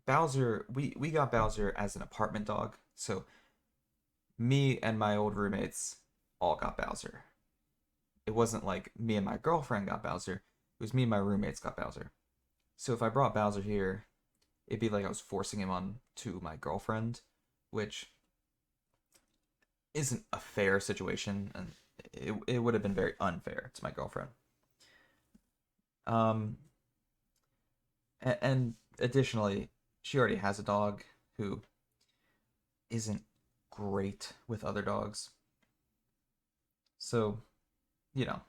Bowser. We got Bowser as an apartment dog, so me and my old roommates all got Bowser. It wasn't like me and my girlfriend got Bowser. It was me and my roommates got Bowser. So if I brought Bowser here, it'd be like I was forcing him on to my girlfriend, which isn't a fair situation, and it would have been very unfair to my girlfriend. Um, and additionally, she already has a dog who isn't great with other dogs. So, you know,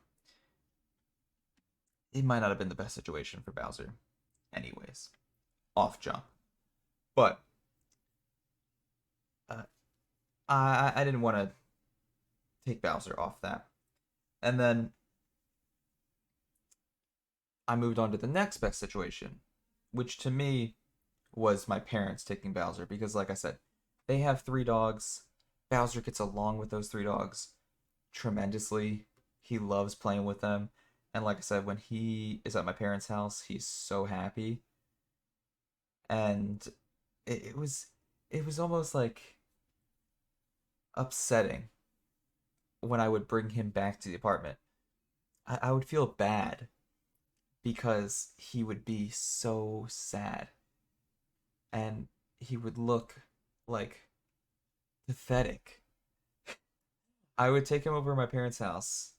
it might not have been the best situation for Bowser. Anyways, off jump. But uh, I didn't want to take Bowser off that. And then I moved on to the next best situation, which to me was my parents taking Bowser because, like I said, they have three dogs. Bowser gets along with those three dogs tremendously. He loves playing with them. And like I said, when he is at my parents' house, he's so happy. And it was almost like upsetting when I would bring him back to the apartment. I would feel bad because he would be so sad and he would look like pathetic. I would take him over to my parents' house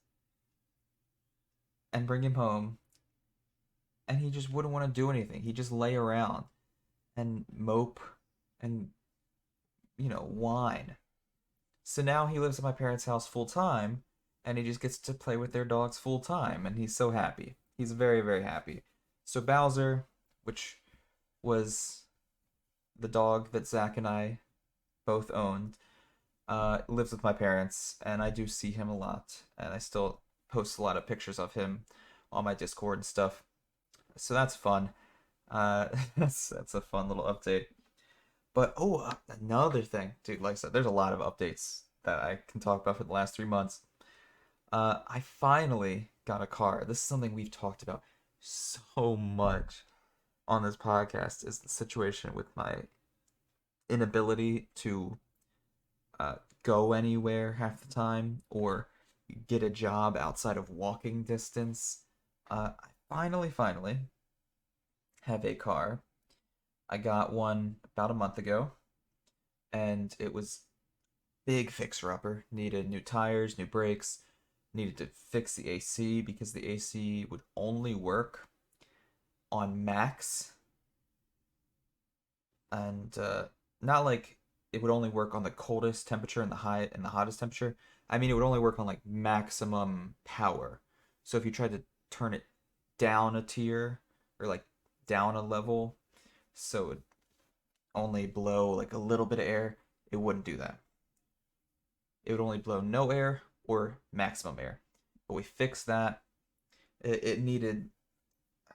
and bring him home, and he just wouldn't want to do anything. He'd just lay around and mope and, whine. So now he lives at my parents' house full time, and he just gets to play with their dogs full time, and he's so happy. He's very, very happy. So Bowser, which was the dog that Zach and I both owned, lives with my parents, and I do see him a lot, and I still post a lot of pictures of him on my Discord and stuff. So that's fun. That's a fun little update. But another thing, dude. Like I said, there's a lot of updates that I can talk about for the last 3 months. I finally got a car. This is something we've talked about so much on this podcast. Is the situation with my inability to go anywhere half the time or get a job outside of walking distance. I finally have a car. I got one about a month ago, and it was big fixer upper. Needed new tires, new brakes, needed to fix the AC because the AC would only work on max, and not like it would only work on the coldest temperature and the hottest temperature. I mean, it would only work on like maximum power. So if you tried to turn it down a tier or like down a level, so it only blow like a little bit of air, it wouldn't do that. It would only blow no air or maximum air. But we fixed that. It needed a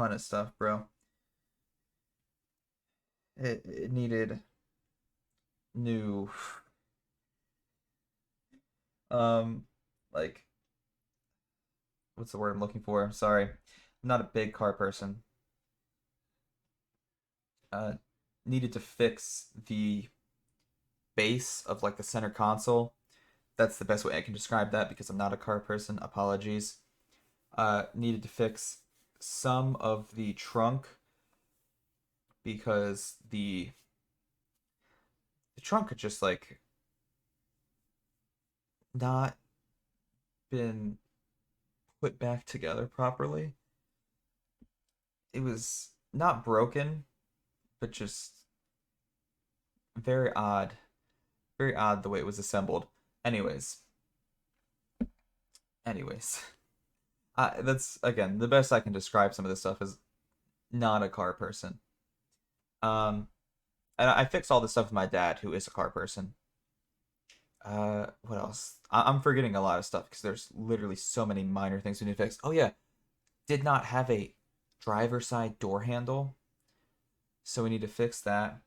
ton of stuff, bro. It needed new um like what's the word I'm looking for? I'm sorry. I'm not a big car person. Uh Needed to fix the base of like the center console. That's the best way I can describe that because I'm not a car person. Apologies. Needed to fix some of the trunk because the trunk is just like not been put back together properly. It was not broken, but just very odd. Very odd the way it was assembled. Anyways, anyways. That's again the best I can describe some of this stuff is not a car person. Um, and I fixed all this stuff with my dad, who is a car person. What else? I'm forgetting a lot of stuff because there's literally so many minor things we need to fix. Oh yeah, did not have a driver side door handle, so we need to fix that.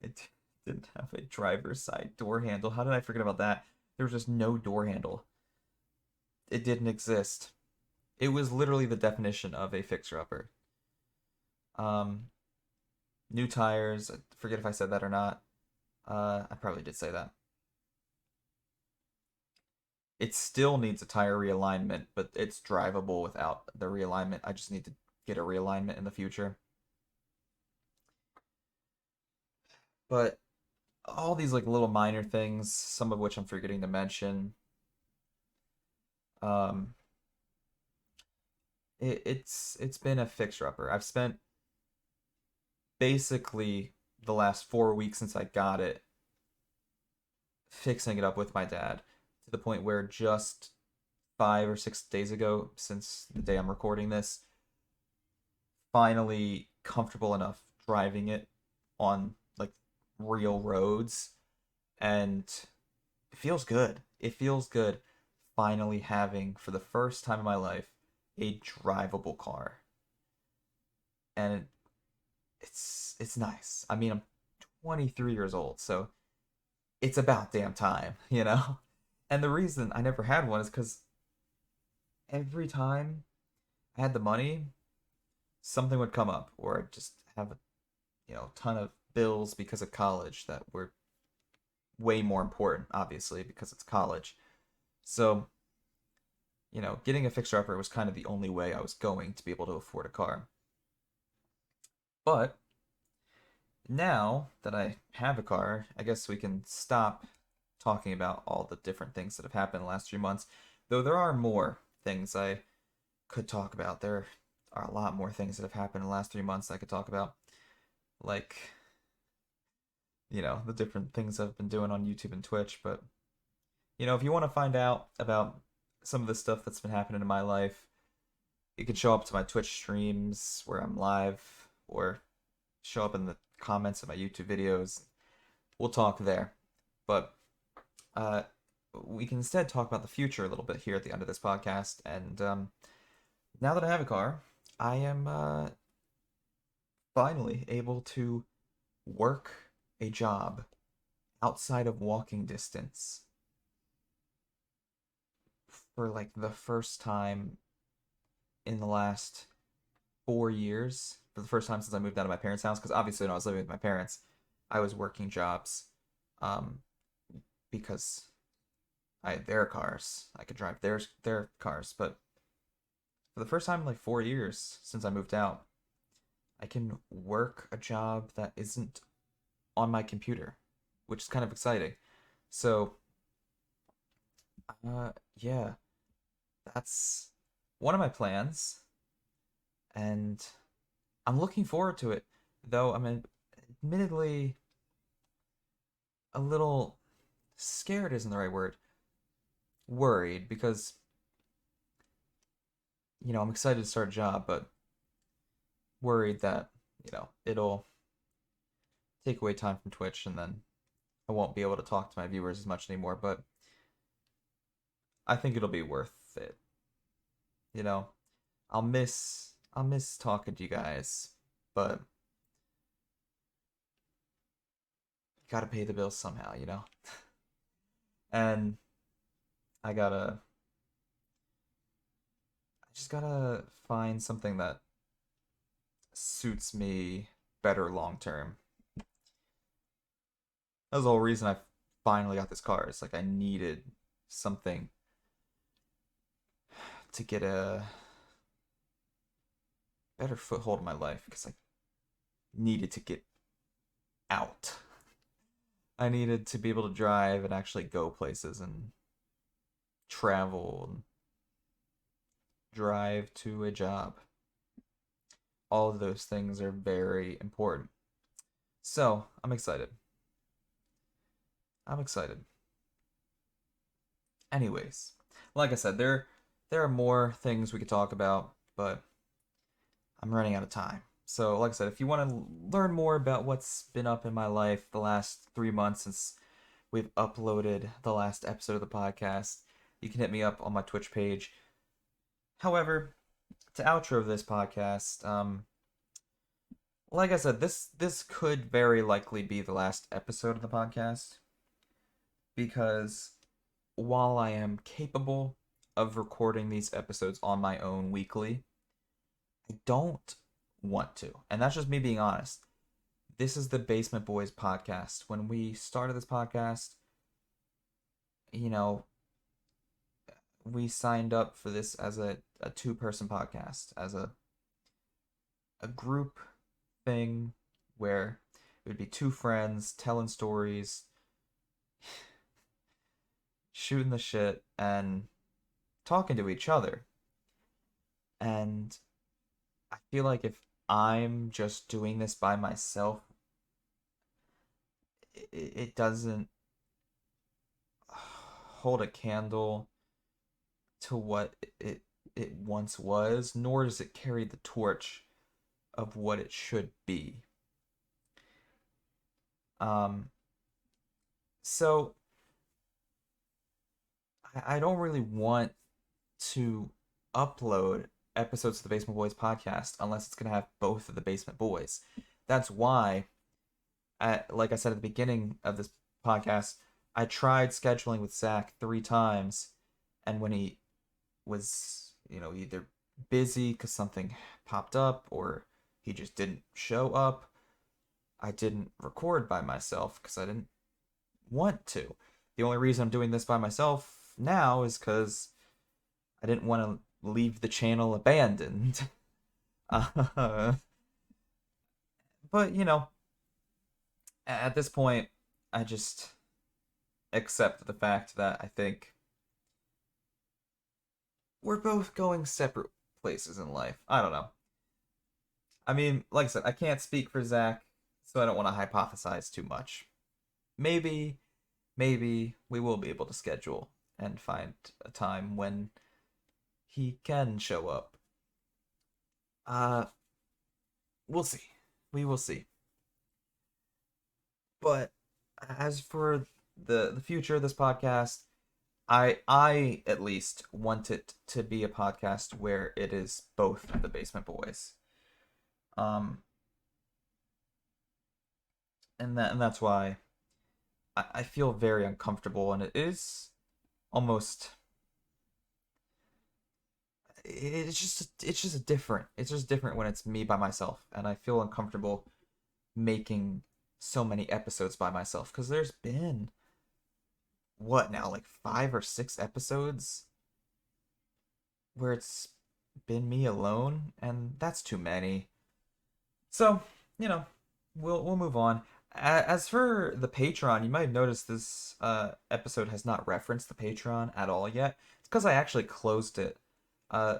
It didn't have a driver side door handle. How did I forget about that? There was just no door handle. It didn't exist. It was literally the definition of a fixer-upper. Um, New tires. I forget if I said that or not. I probably did say that. It still needs a tire realignment, but it's drivable without the realignment. I just need to get a realignment in the future. But all these like little minor things, some of which I'm forgetting to mention. Um, it's been a fixer-upper. I've spent basically the last 4 weeks since I got it fixing it up with my dad to the point where just 5 or 6 days ago, since the day I'm recording this, finally comfortable enough driving it on like real roads, and it feels good. It feels good finally having, for the first time in my life, a drivable car. And it's nice. I mean, I'm 23 years old, so it's about damn time, you know? And the reason I never had one is because every time I had the money, something would come up, or I'd just have a ton of bills because of college that were way more important, obviously, because it's college. So, getting a fixer upper was kind of the only way I was going to be able to afford a car. But now that I have a car, I guess we can stop talking about all the different things that have happened in the last 3 months. Though there are more things I could talk about. There are a lot more things that have happened in the last 3 months I could talk about. Like, the different things I've been doing on YouTube and Twitch. But, if you want to find out about some of the stuff that's been happening in my life, you could show up to my Twitch streams where I'm live, or show up in the comments of my YouTube videos. We'll talk there. But uh, we can instead talk about the future a little bit here at the end of this podcast. And now that I have a car, I am finally able to work a job outside of walking distance for like the first time in the last 4 years. For the first time since I moved out of my parents' house, because obviously when I was living with my parents, I was working jobs, um, because I had their cars. I could drive their cars, but for the first time in like 4 years since I moved out, I can work a job that isn't on my computer, which is kind of exciting. So, yeah, that's one of my plans, and I'm looking forward to it. Though I'm admittedly a little scared isn't the right word. Worried because I'm excited to start a job, but worried that it'll take away time from Twitch, and then I won't be able to talk to my viewers as much anymore. But I think it'll be worth it. You know, I'll miss talking to you guys, but gotta pay the bills somehow. And I gotta I just gotta find something that suits me better long term. That's the whole reason I finally got this car. It's like I needed something to get a better foothold in my life, because I needed to get out. I needed to be able to drive and actually go places and travel, drive to a job. All of those things are very important. So, I'm excited. I'm excited. Anyways, like I said, there are more things we could talk about, but I'm running out of time. So, like I said, if you want to learn more about what's been up in my life the last 3 months since we've uploaded the last episode of the podcast, you can hit me up on my Twitch page. However, to outro this podcast, like I said, this could very likely be the last episode of the podcast because while I am capable of recording these episodes on my own weekly, I don't want to. And that's just me being honest. This is the Basement Boys podcast. When we started this podcast, you know, we signed up for this as a two-person podcast, as a group thing where it would be two friends telling stories, shooting the shit, and talking to each other. And I feel like if I'm just doing this by myself, it doesn't hold a candle to what it once was, nor does it carry the torch of what it should be. Um, so I don't really want to upload episodes of the Basement Boys podcast unless it's gonna have both of the Basement Boys. That's why, like I said at the beginning of this podcast, I tried scheduling with Zach 3 times, and when he was, either busy because something popped up or he just didn't show up, I didn't record by myself because I didn't want to. The only reason I'm doing this by myself now is because I didn't want to leave the channel abandoned. uh, but, at this point, I just accept the fact that I think we're both going separate places in life. I don't know. I mean, like I said, I can't speak for Zach, so I don't want to hypothesize too much. Maybe, maybe we will be able to schedule and find a time when he can show up. Uh, we'll see. We will see. But as for the future of this podcast, I at least want it to be a podcast where it is both the Basement Boys. Um, and that's why I feel very uncomfortable, and it is almost it's just different when it's me by myself, and I feel uncomfortable making so many episodes by myself because there's been what now, like 5 or 6 episodes where it's been me alone, and that's too many. So, you know, we'll move on. As for the Patreon, you might have noticed this episode has not referenced the Patreon at all yet. It's because I actually closed it. Uh,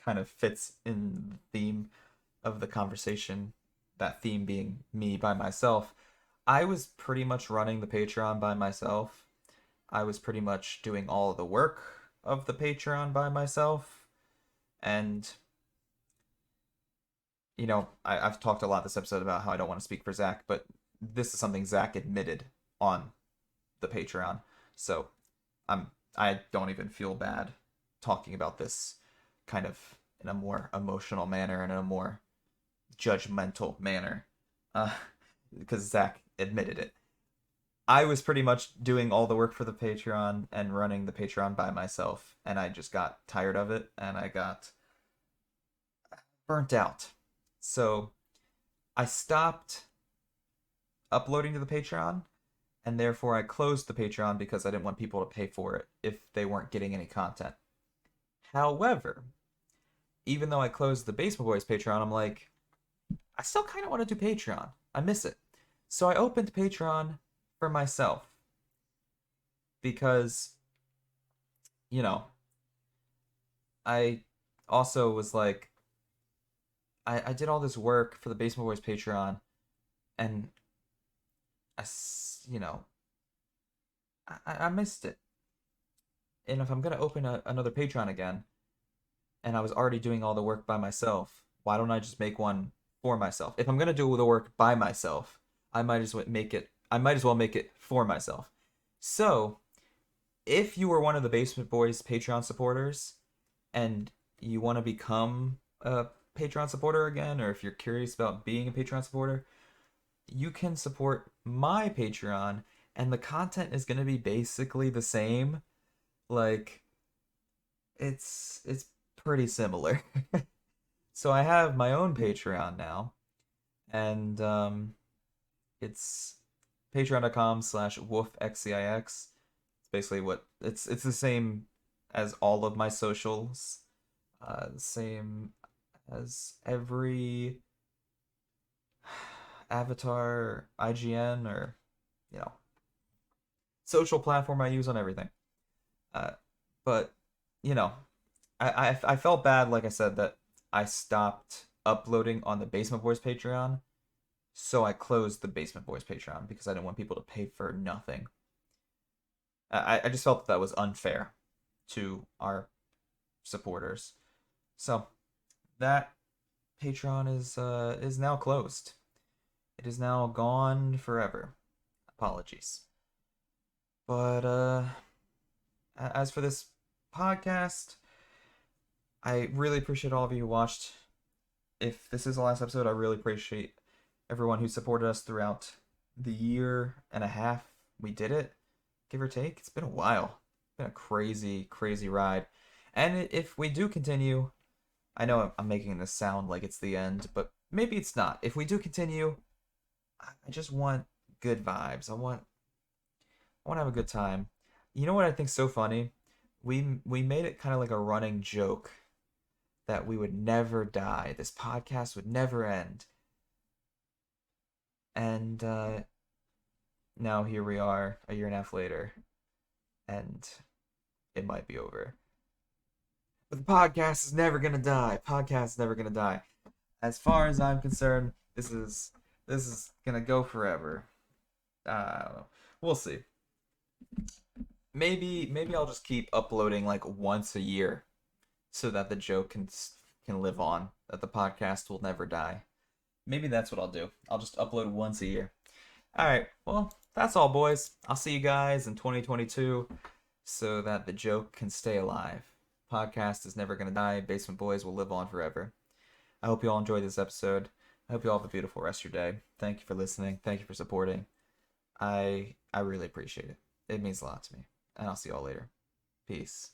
Kind of fits in the theme of the conversation. That theme being me by myself. I was pretty much running the Patreon by myself. I was pretty much doing all of the work of the Patreon by myself. And, I've talked a lot this episode about how I don't want to speak for Zach, but this is something Zach admitted on the Patreon. So I don't even feel bad talking about this kind of in a more emotional manner and in a more judgmental manner. Uh, because Zach admitted it. I was pretty much doing all the work for the Patreon and running the Patreon by myself, and I just got tired of it and I got burnt out. So I stopped uploading to the Patreon, and therefore I closed the Patreon because I didn't want people to pay for it if they weren't getting any content. However, even though I closed the Basement Boys Patreon, I'm like, I still kind of want to do Patreon. I miss it. So I opened Patreon for myself because you know, I also was like, I did all this work for the Basement Boys Patreon, and you know, I missed it. And if I'm gonna open another Patreon again, and I was already doing all the work by myself, why don't I just make one for myself? If I'm gonna do the work by myself, I might as well make it for myself. So, if you were one of the Basement Boys Patreon supporters and you want to become a Patreon supporter again, or if you're curious about being a Patreon supporter, you can support my Patreon, and the content is going to be basically the same. Like, it's pretty similar. So I have my own Patreon now, and it's patreon.com/wolfxcix. It's basically what it's the same as all of my socials, same as every avatar, IGN, or you know social platform I use on everything. Uh, but you know, I felt bad, like I said, that I stopped uploading on the Basement Boys Patreon, so I closed the Basement Boys Patreon because I didn't want people to pay for nothing. I just felt that was unfair to our supporters. So that Patreon is now closed. It is now gone forever. Apologies. But as for this podcast, I really appreciate all of you who watched. If this is the last episode, I really appreciate everyone who supported us throughout the year and a half we did it, give or take. It's been a while. It's been a crazy, crazy ride. And if we do continue, I know I'm making this sound like it's the end, but maybe it's not. If we do continue, I just want good vibes. I want to have a good time. You know what I think's so funny? We made it kind of like a running joke that we would never die. This podcast would never end. And now here we are, a year and a half later, and it might be over. But the podcast is never gonna die. Podcast is never gonna die. As far as I'm concerned, this is gonna go forever. I don't know. We'll see. Maybe I'll just keep uploading like once a year, so that the joke can live on. That the podcast will never die. Maybe that's what I'll do. I'll just upload once a year. All right. Well, that's all, boys. I'll see you guys in 2022, so that the joke can stay alive. Podcast is never gonna die. Basement Boys will live on forever. I hope you all enjoyed this episode. I hope you all have a beautiful rest of your day. Thank you for listening. Thank you for supporting. I really appreciate it. It means a lot to me. And I'll see you all later. Peace.